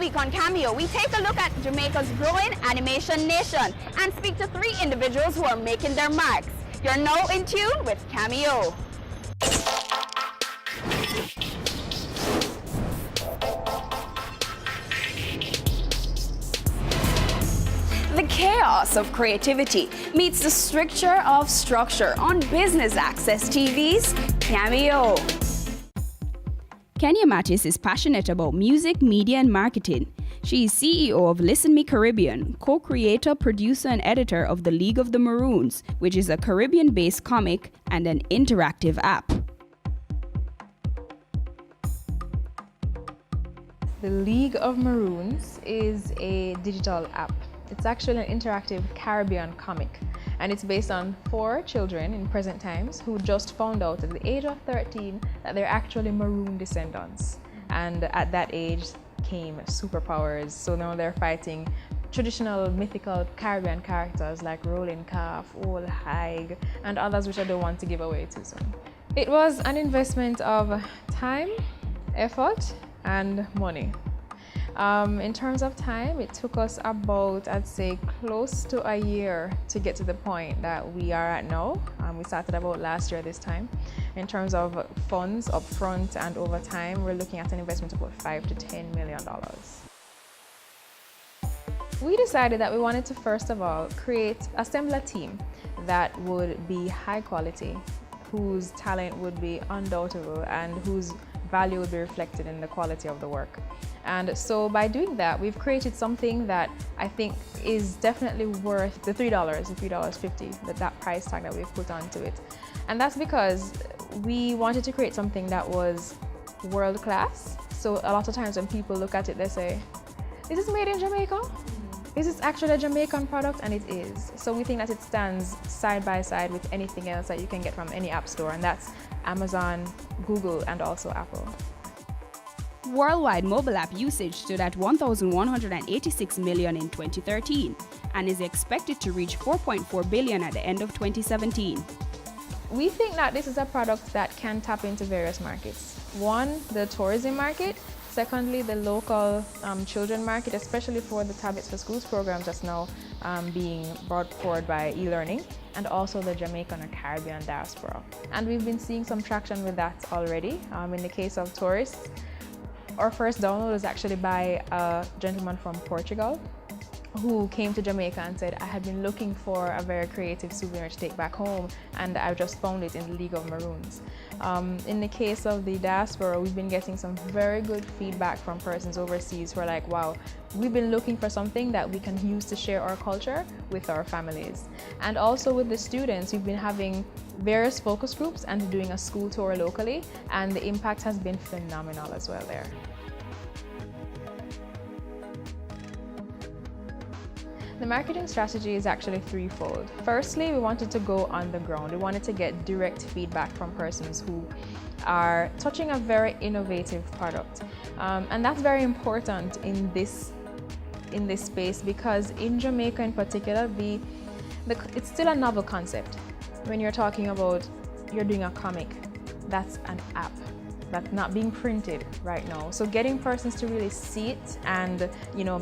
week on Cameo, we take a look at Jamaica's growing animation nation and speak to 3 individuals who are making their marks. You're now in tune with Cameo. The chaos of creativity meets the stricture of structure on Business Access TV's Cameo. Kenya Mattis is passionate about music, media, and marketing. She is CEO of Listen Me Caribbean, co-creator, producer, and editor of The League of the Maroons, which is a Caribbean-based comic and an interactive app. The League of Maroons is a digital app. It's actually an interactive Caribbean comic, and it's based on 4 children in present times who just found out at the age of 13 that they're actually Maroon descendants. And at that age came superpowers. So now they're fighting traditional mythical Caribbean characters like Rolling Calf, Old Hag, and others which I don't want to give away too soon. It was an investment of time, effort, and money. In terms of time, it took us about, I'd say, close to a year to get to the point that we are at now. We started about last year this time. In terms of funds upfront and over time, we're looking at an investment of about $5 to $10 million. We decided that we wanted to first of all assemble a team that would be high quality, whose talent would be undoubtable, and whose value would be reflected in the quality of the work. And so by doing that, we've created something that I think is definitely worth the $3.50, that price tag that we've put onto it. And that's because we wanted to create something that was world class. So a lot of times when people look at it, they say, "Is this made in Jamaica? Is this actually a Jamaican product?" And it is. So we think that it stands side by side with anything else that you can get from any app store, and that's Amazon, Google, and also Apple. Worldwide mobile app usage stood at 1,186 million in 2013 and is expected to reach 4.4 billion at the end of 2017. We think that this is a product that can tap into various markets. One, the tourism market. Secondly, the local children market, especially for the Tablets for Schools program just now being brought forward by e-learning, and also the Jamaican or Caribbean diaspora. And we've been seeing some traction with that already. In the case of tourists, our first download was actually by a gentleman from Portugal who came to Jamaica and said, "I had been looking for a very creative souvenir to take back home, and I just found it in the League of Maroons." In the case of the diaspora, we've been getting some very good feedback from persons overseas who are like, "Wow, we've been looking for something that we can use to share our culture with our families." And also with the students, we've been having various focus groups and doing a school tour locally, and the impact has been phenomenal as well there. The marketing strategy is actually threefold. Firstly, we wanted to go on the ground. We wanted to get direct feedback from persons who are touching a very innovative product. And that's very important in this space, because in Jamaica in particular, it's still a novel concept. When you're talking about you're doing a comic, that's an app. That's not being printed right now. So getting persons to really see it and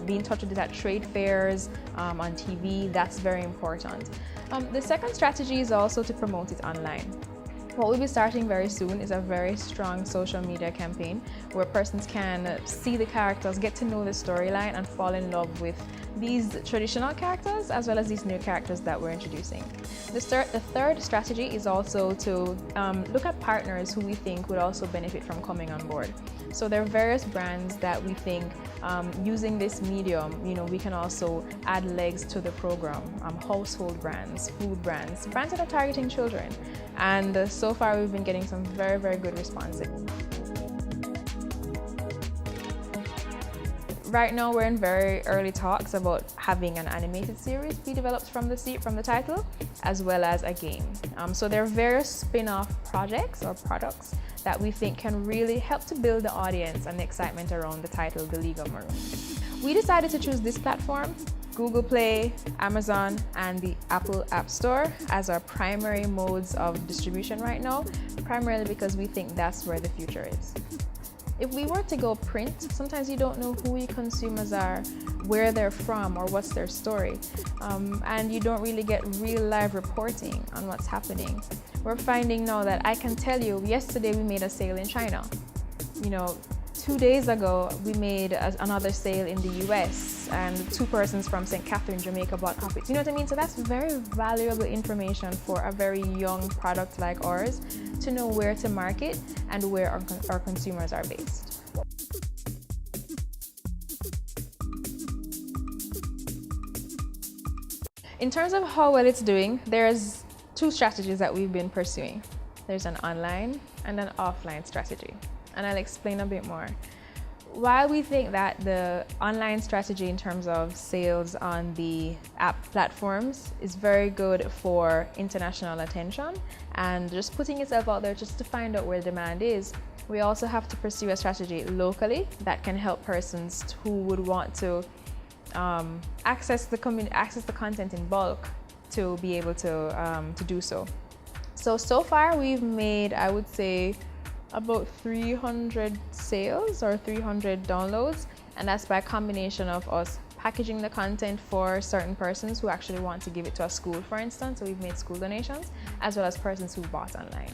be in touch with it at trade fairs, on TV, that's very important. The second strategy is also to promote it online. What we'll be starting very soon is a very strong social media campaign where persons can see the characters, get to know the storyline, and fall in love with these traditional characters as well as these new characters that we're introducing. The third strategy is also to look at partners who we think would also benefit from coming on board. So there are various brands that we think using this medium, we can also add legs to the program. Household brands, food brands that are targeting children. And so far we've been getting some very, very good responses. Right now we're in very early talks about having an animated series be developed from the title, as well as a game. So there are various spin-off projects or products that we think can really help to build the audience and the excitement around the title, The League of Maroons. We decided to choose this platform, Google Play, Amazon, and the Apple App Store as our primary modes of distribution right now, primarily because we think that's where the future is. If we were to go print, sometimes you don't know who your consumers are, where they're from, or what's their story. And you don't really get real live reporting on what's happening. We're finding now that I can tell you, yesterday we made a sale in China. 2 days ago, we made another sale in the US, and 2 persons from St. Catherine, Jamaica bought copies. You know what I mean? So that's very valuable information for a very young product like ours to know where to market and where our consumers are based. In terms of how well it's doing, there's 2 strategies that we've been pursuing. There's an online and an offline strategy. And I'll explain a bit more. While we think that the online strategy in terms of sales on the app platforms is very good for international attention and just putting yourself out there just to find out where demand is, we also have to pursue a strategy locally that can help persons who would want to access the content in bulk to be able to do so. So far we've made, I would say, about 300 sales or 300 downloads, and that's by a combination of us packaging the content for certain persons who actually want to give it to a school, for instance, so we've made school donations, as well as persons who bought online.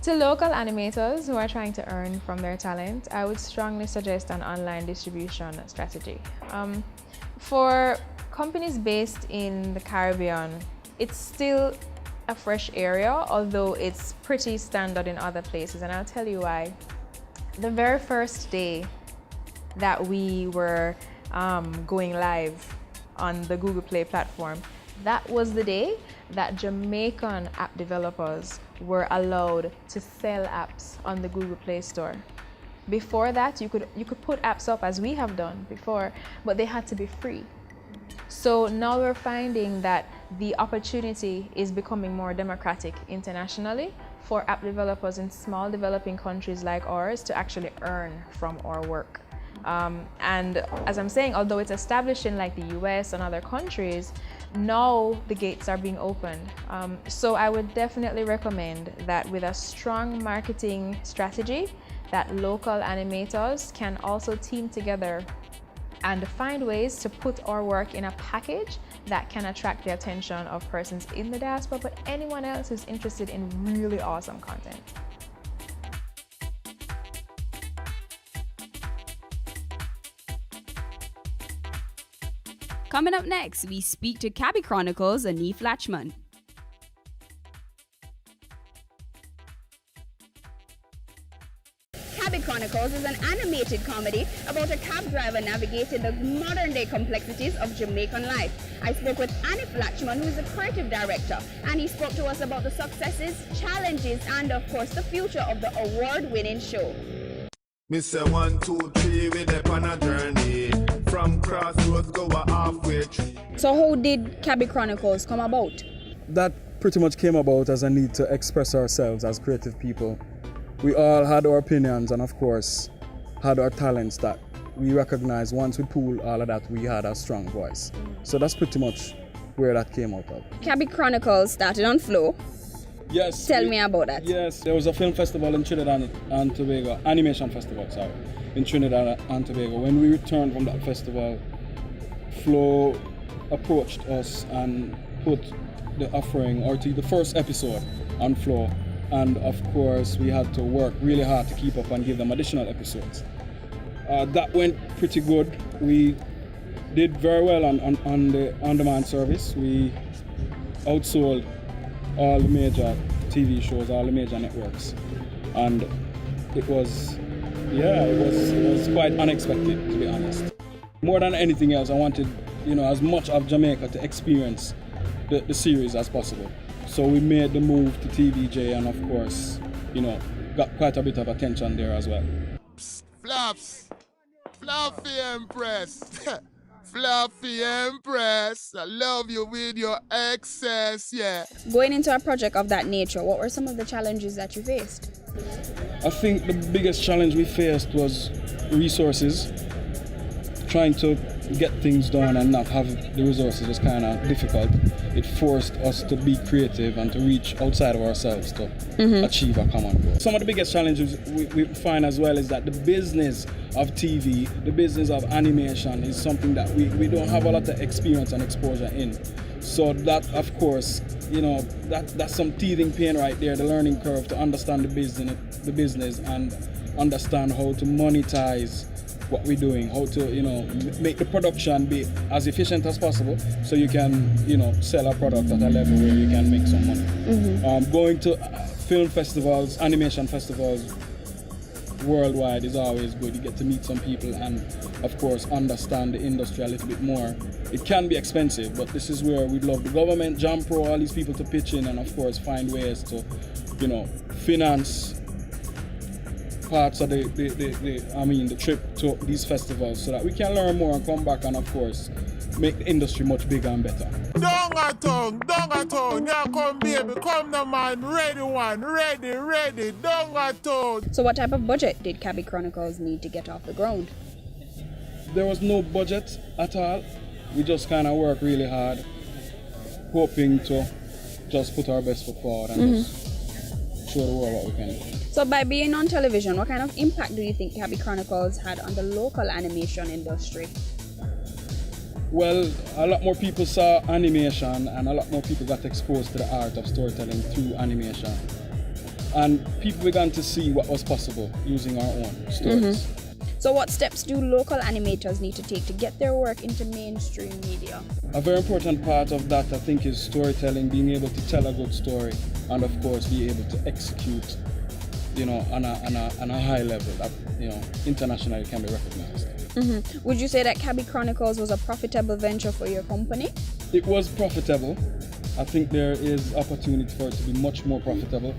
To local animators who are trying to earn from their talent, I would strongly suggest an online distribution strategy. For companies based in the Caribbean, it's still a fresh area, although it's pretty standard in other places, and I'll tell you why. The very first day that we were going live on the Google Play platform, that was the day that Jamaican app developers were allowed to sell apps on the Google Play Store. Before that, you could put apps up as we have done before, but they had to be free. So now we're finding that the opportunity is becoming more democratic internationally for app developers in small developing countries like ours to actually earn from our work. And as I'm saying, although it's established in like the US and other countries, now the gates are being opened. So I would definitely recommend that with a strong marketing strategy, that local animators can also team together and find ways to put our work in a package that can attract the attention of persons in the diaspora, but anyone else who's interested in really awesome content. Coming up next, we speak to Cabbie Chronicles and Neve Latchman. Cabbie Chronicles is an animated comedy about a cab driver navigating the modern-day complexities of Jamaican life. I spoke with Neve Latchman, who is a creative director, and he spoke to us about the successes, challenges, and of course the future of the award-winning show. Mr. 1, 2, 3, we're up on a journey. From crossroads, go a halfway tree. So how did Cabbie Chronicles come about? That pretty much came about as a need to express ourselves as creative people. We all had our opinions and of course had our talents that we recognized. Once we pooled all of that, we had a strong voice. So that's pretty much where that came out of. Cabbie Chronicles started on Flow. Yes. Tell me about that. Yes, there was a film festival in Trinidad and Tobago, animation festival, sorry, in Trinidad and Tobago. When we returned from that festival, Flow approached us and put the offering, or the first episode on Flow. And of course, we had to work really hard to keep up and give them additional episodes. That went pretty good. We did very well on the on-demand service. We outsold all the major TV shows, all the major networks. And it was quite unexpected, to be honest. More than anything else, I wanted, as much of Jamaica to experience the series as possible. So we made the move to TVJ and of course, got quite a bit of attention there as well. Fluffs, Fluffy Empress, Fluffy Empress, I love you with your excess, yeah. Going into a project of that nature, what were some of the challenges that you faced? I think the biggest challenge we faced was resources, trying to get things done and not have the resources was kind of difficult. It forced us to be creative and to reach outside of ourselves to achieve a common goal. Some of the biggest challenges we find as well is that the business of TV, the business of animation is something that we don't have a lot of experience and exposure in. So that, of course, you know, that's some teething pain right there, the learning curve to understand the business and understand how to monetize what we're doing, how to, you know, make the production be as efficient as possible so you can, you know, sell a product at a level where you can make some money. Going to film festivals, animation festivals worldwide is always good. You get to meet some people and, of course, understand the industry a little bit more. It can be expensive, but this is where we'd love the government, Jam Pro, all these people to pitch in and, of course, find ways to, you know, finance parts of the trip to these festivals so that we can learn more and come back and, of course, make the industry much bigger and better. Don't at all, yeah, come baby, come the man, ready, don't at all. So what type of budget did Cabbie Chronicles need to get off the ground? There was no budget at all. We just kind of worked really hard, hoping to just put our best foot forward and just show the world what we can do. So by being on television, what kind of impact do you think Cabbie Chronicles had on the local animation industry? Well, a lot more people saw animation and a lot more people got exposed to the art of storytelling through animation. And people began to see what was possible using our own stories. So what steps do local animators need to take to get their work into mainstream media? A very important part of that, I think, is storytelling, being able to tell a good story and, of course, be able to execute, you know, on a high level that, you know, internationally can be recognized. Would you say that Cabbie Chronicles was a profitable venture for your company? It was profitable. I think there is opportunity for it to be much more profitable.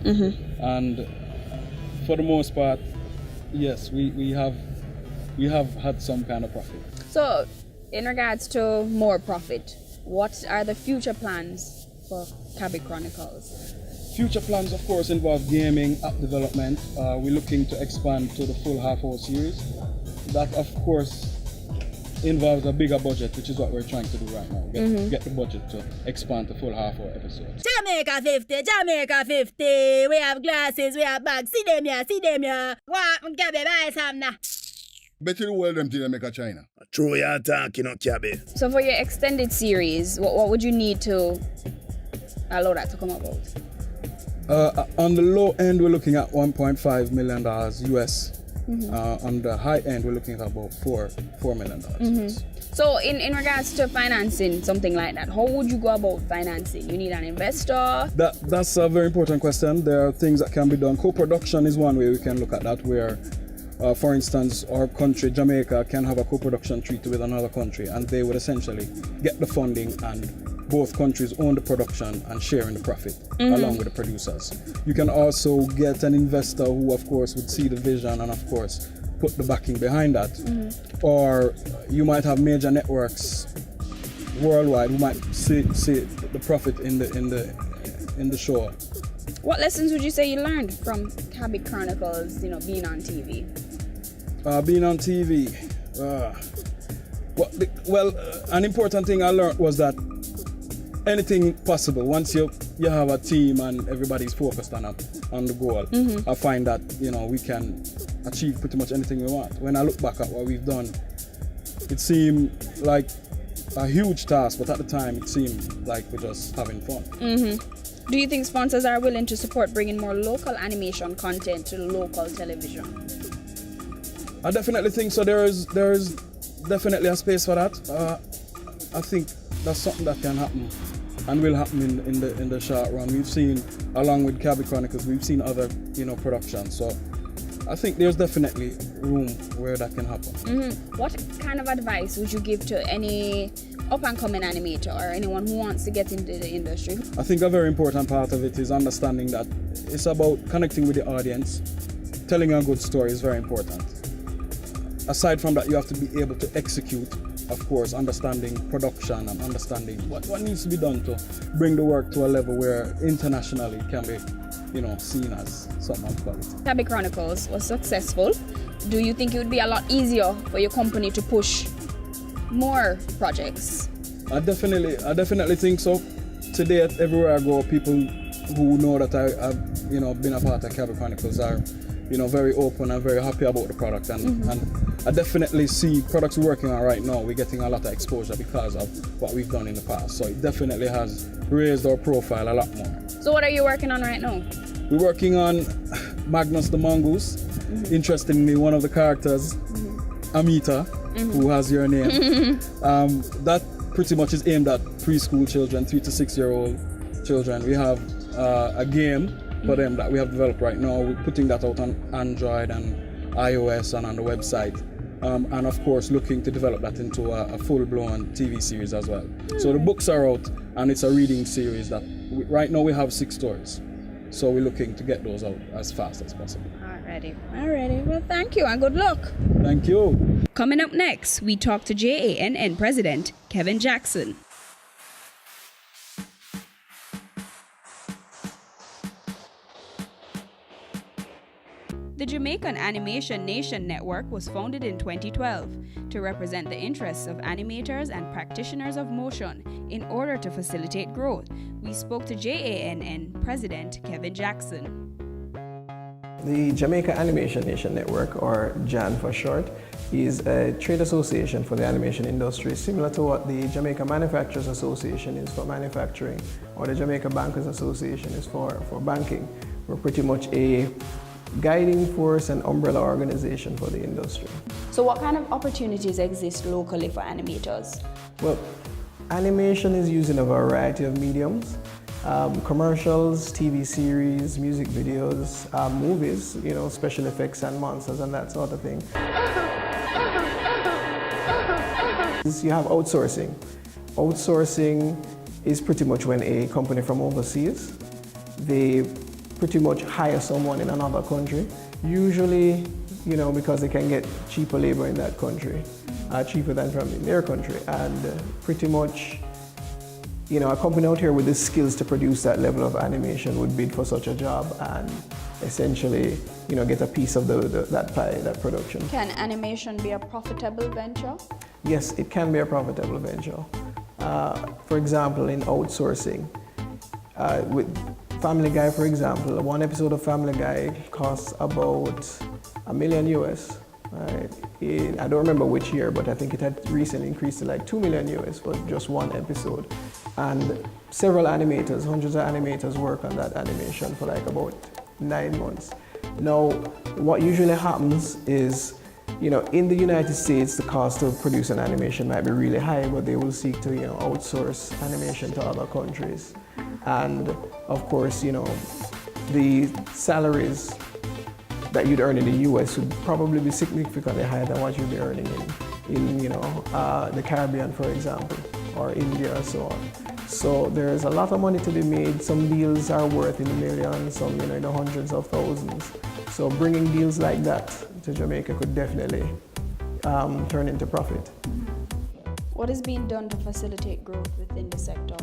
And for the most part, yes, we have had some kind of profit. So, in regards to more profit, what are the future plans for Cabbie Chronicles? Future plans, of course, involve gaming, app development. We're looking to expand to the full half-hour series. That, of course, involves a bigger budget, which is what we're trying to do right now. Get the budget to expand to full half-hour episodes. Jamaica 50, we have glasses, we have bags. See them here. What? Cabbie, buy some now. Bet you the world them to make a China. True, you're talking, Cabbie. So for your extended series, what would you need to allow that to come about? On the low end, we're looking at $1.5 million US. On the high end, we're looking at about $4 million US. So in regards to financing something like that, how would you go about financing? You need an investor? That's a very important question. There are things that can be done. Co-production is one way we can look at that, where for instance, our country, Jamaica, can have a co-production treaty with another country and they would essentially get the funding and both countries own the production and share in the profit along with the producers. You can also get an investor who, of course, would see the vision and, of course, put the backing behind that. Or you might have major networks worldwide who might see the profit in the show. What lessons would you say you learned from Cabbie Chronicles, you know, being on TV? Being on TV, an important thing I learned was that anything possible once you have a team and everybody's focused on the goal. I find that, you know, we can achieve pretty much anything we want. When I look back at what we've done, it seemed like a huge task, but at the time it seemed like we're just having fun. Do you think sponsors are willing to support bringing more local animation content to local television? I definitely think so. There is definitely a space for that. I think that's something that can happen and will happen in the short run. We've seen, along with Cabbie Chronicles, we've seen other, you know, productions. So I think there's definitely room where that can happen. What kind of advice would you give to any up-and-coming animator or anyone who wants to get into the industry? I think a very important part of it is understanding that it's about connecting with the audience. Telling a good story is very important. Aside from that, you have to be able to execute, of course, understanding production and understanding what needs to be done to bring the work to a level where internationally it can be, you know, seen as something of quality. Cabbie Chronicles was successful. Do you think it would be a lot easier for your company to push more projects? I definitely think so. Today, everywhere I go, people who know that I've been a part of Cabbie Chronicles are very open and very happy about the product, and I definitely see products we're working on right now. We're getting a lot of exposure because of what we've done in the past. So it definitely has raised our profile a lot more. So what are you working on right now? We're working on Magnus the Mongoose. Interestingly, one of the characters, Amita, who has your name, that pretty much is aimed at preschool children, 3 to 6 year old children. We have a game for them that we have developed right now. We're putting that out on Android and iOS and on the website. And of course looking to develop that into a full-blown TV series as well. So the books are out and it's a reading series that right now we have 6 stories. So we're looking to get those out as fast as possible. Alrighty. Well, thank you and good luck. Thank you. Coming up next, we talk to JANN President Kevin Jackson. The Jamaican Animation Nation Network was founded in 2012 to represent the interests of animators and practitioners of motion in order to facilitate growth. We spoke to JANN President Kevin Jackson. The Jamaica Animation Nation Network, or JAN for short, is a trade association for the animation industry, similar to what the Jamaica Manufacturers Association is for manufacturing, or the Jamaica Bankers Association is for banking. We're pretty much a guiding force and umbrella organization for the industry. So what kind of opportunities exist locally for animators? Well, animation is used in a variety of mediums. Commercials, TV series, music videos, movies, special effects and monsters and that sort of thing. You have outsourcing. Outsourcing is pretty much when a company from overseas, they pretty much hire someone in another country, usually, because they can get cheaper labor in that country, cheaper than from in their country, and pretty much, a company out here with the skills to produce that level of animation would bid for such a job and essentially, get a piece of that pie, that production. Can animation be a profitable venture? Yes, it can be a profitable venture. For example, in outsourcing, with Family Guy, for example, one episode of Family Guy costs about $1 million US. Right? I don't remember which year, but I think it had recently increased to like $2 million US for just one episode. And several animators, hundreds of animators work on that animation for like about 9 months. Now, what usually happens is, in the United States, the cost of producing animation might be really high, but they will seek to, outsource animation to other countries. And of course, the salaries that you'd earn in the US would probably be significantly higher than what you'd be earning in the Caribbean, for example, or India or so on. So there's a lot of money to be made. Some deals are worth in the millions, some in the hundreds of thousands. So bringing deals like that to Jamaica could definitely turn into profit. What is being done to facilitate growth within the sector?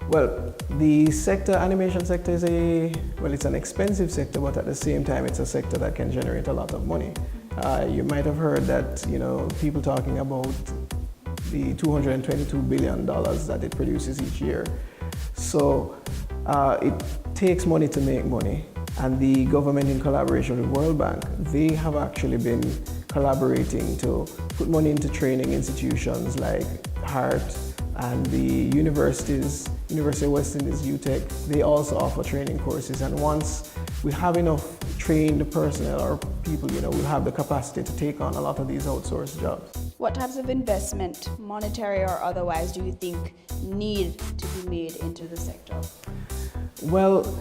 Well, the animation sector is it's an expensive sector, but at the same time, it's a sector that can generate a lot of money. You might have heard that, people talking about the $222 billion that it produces each year. So it takes money to make money. And the government, in collaboration with World Bank, they have actually been collaborating to put money into training institutions like HART and the universities. University of West Indies, UTEC, they also offer training courses, and once we have enough trained personnel or people, we'll have the capacity to take on a lot of these outsourced jobs. What types of investment, monetary or otherwise, do you think need to be made into the sector? Well,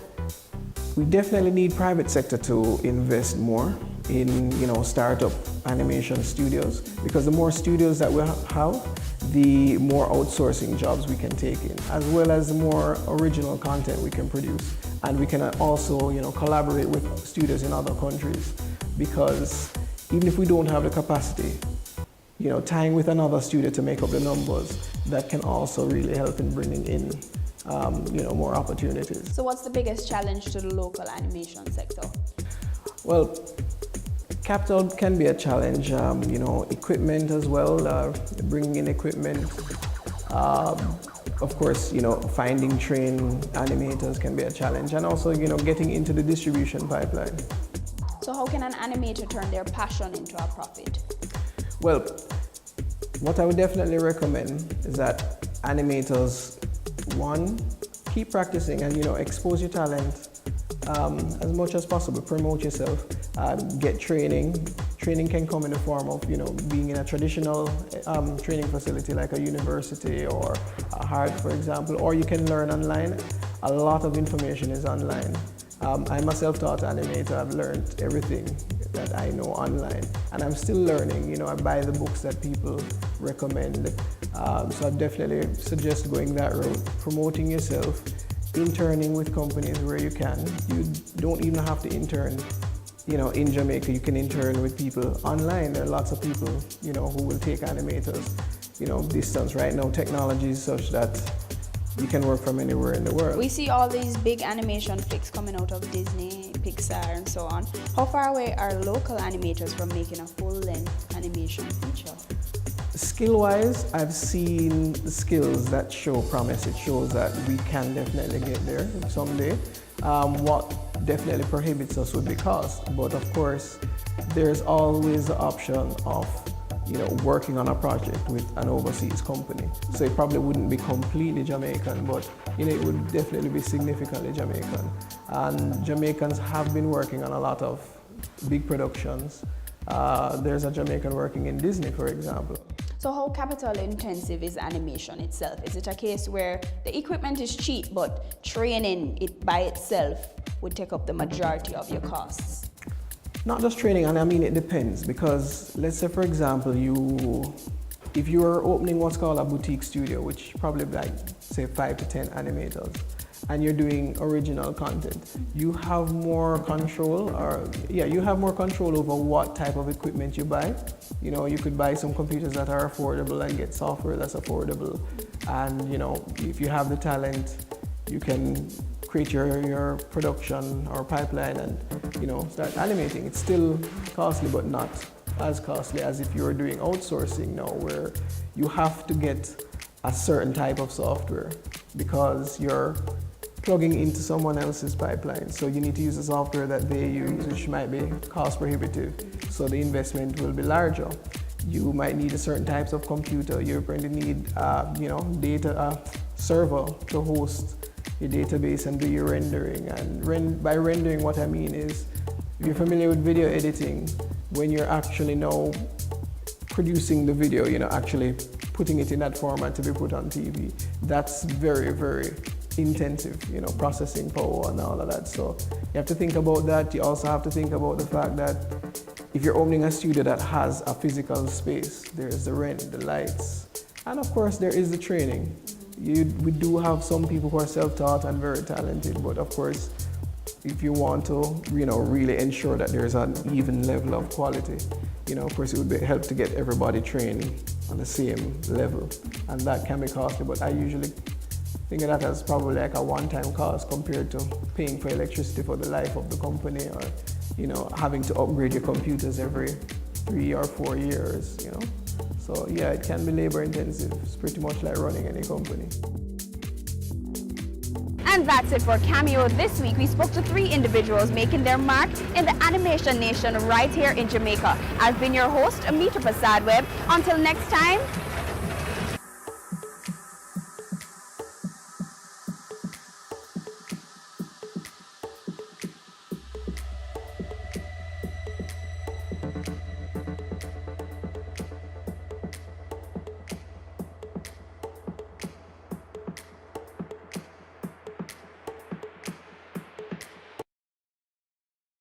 we definitely need private sector to invest more in, startup animation studios, because the more studios that we have, the more outsourcing jobs we can take in, as well as the more original content we can produce. And we can also, collaborate with studios in other countries, because even if we don't have the capacity, tying with another studio to make up the numbers, that can also really help in bringing in, more opportunities. So what's the biggest challenge to the local animation sector? Well, Capital can be a challenge, equipment as well, bringing in equipment. Of course, finding trained animators can be a challenge, and also, getting into the distribution pipeline. So how can an animator turn their passion into a profit? Well, what I would definitely recommend is that animators, one, keep practicing and expose your talent as much as possible. Promote yourself, get training. Training can come in the form of being in a traditional training facility like a university or a HARD, for example, or you can learn online. A lot of information is online. I'm a self-taught animator. I've learned everything that I know online, and I'm still learning. I buy the books that people recommend. So I definitely suggest going that route, promoting yourself, interning with companies where you can. You don't even have to intern, in Jamaica. You can intern with people online. There are lots of people, who will take animators, distance. Right now, technology is such that you can work from anywhere in the world. We see all these big animation flicks coming out of Disney, Pixar, and so on. How far away are local animators from making a full-length animation feature? Skill-wise, I've seen skills that show promise. It shows that we can definitely get there someday. What definitely prohibits us would be cost. But of course, there's always the option of working on a project with an overseas company. So it probably wouldn't be completely Jamaican, but it would definitely be significantly Jamaican. And Jamaicans have been working on a lot of big productions. There's a Jamaican working in Disney, for example. So how capital intensive is animation itself? Is it a case where the equipment is cheap, but training it by itself would take up the majority of your costs? Not just training, and I mean it depends, because let's say, for example, if you are opening what's called a boutique studio, which probably like say 5 to 10 animators, and you're doing original content, you have more control, you have more control over what type of equipment you buy. You could buy some computers that are affordable and get software that's affordable, and if you have the talent, you can create your production or pipeline and start animating. It's still costly, but not as costly as if you're doing outsourcing now, where you have to get a certain type of software because you're plugging into someone else's pipeline. So you need to use the software that they use, which might be cost prohibitive. So the investment will be larger. You might need a certain types of computer. You're going to need data server to host your database and do your rendering. And by rendering, what I mean is, if you're familiar with video editing, when you're actually now producing the video, actually putting it in that format to be put on TV, that's very, very intensive, processing power and all of that. So you have to think about that. You also have to think about the fact that if you're opening a studio that has a physical space, there's the rent, the lights, and of course there is the training. We do have some people who are self-taught and very talented, but of course, if you want to, really ensure that there's an even level of quality, of course, it would help to get everybody trained on the same level, and that can be costly. But I usually think of that as probably like a one-time cost compared to paying for electricity for the life of the company, or having to upgrade your computers every 3 or 4 years. So yeah, it can be labor intensive. It's pretty much like running any company. And that's it for Cameo this week. We spoke to 3 individuals making their mark in the animation nation right here in Jamaica. I've been your host, Amita Prasad Webb. Until next time,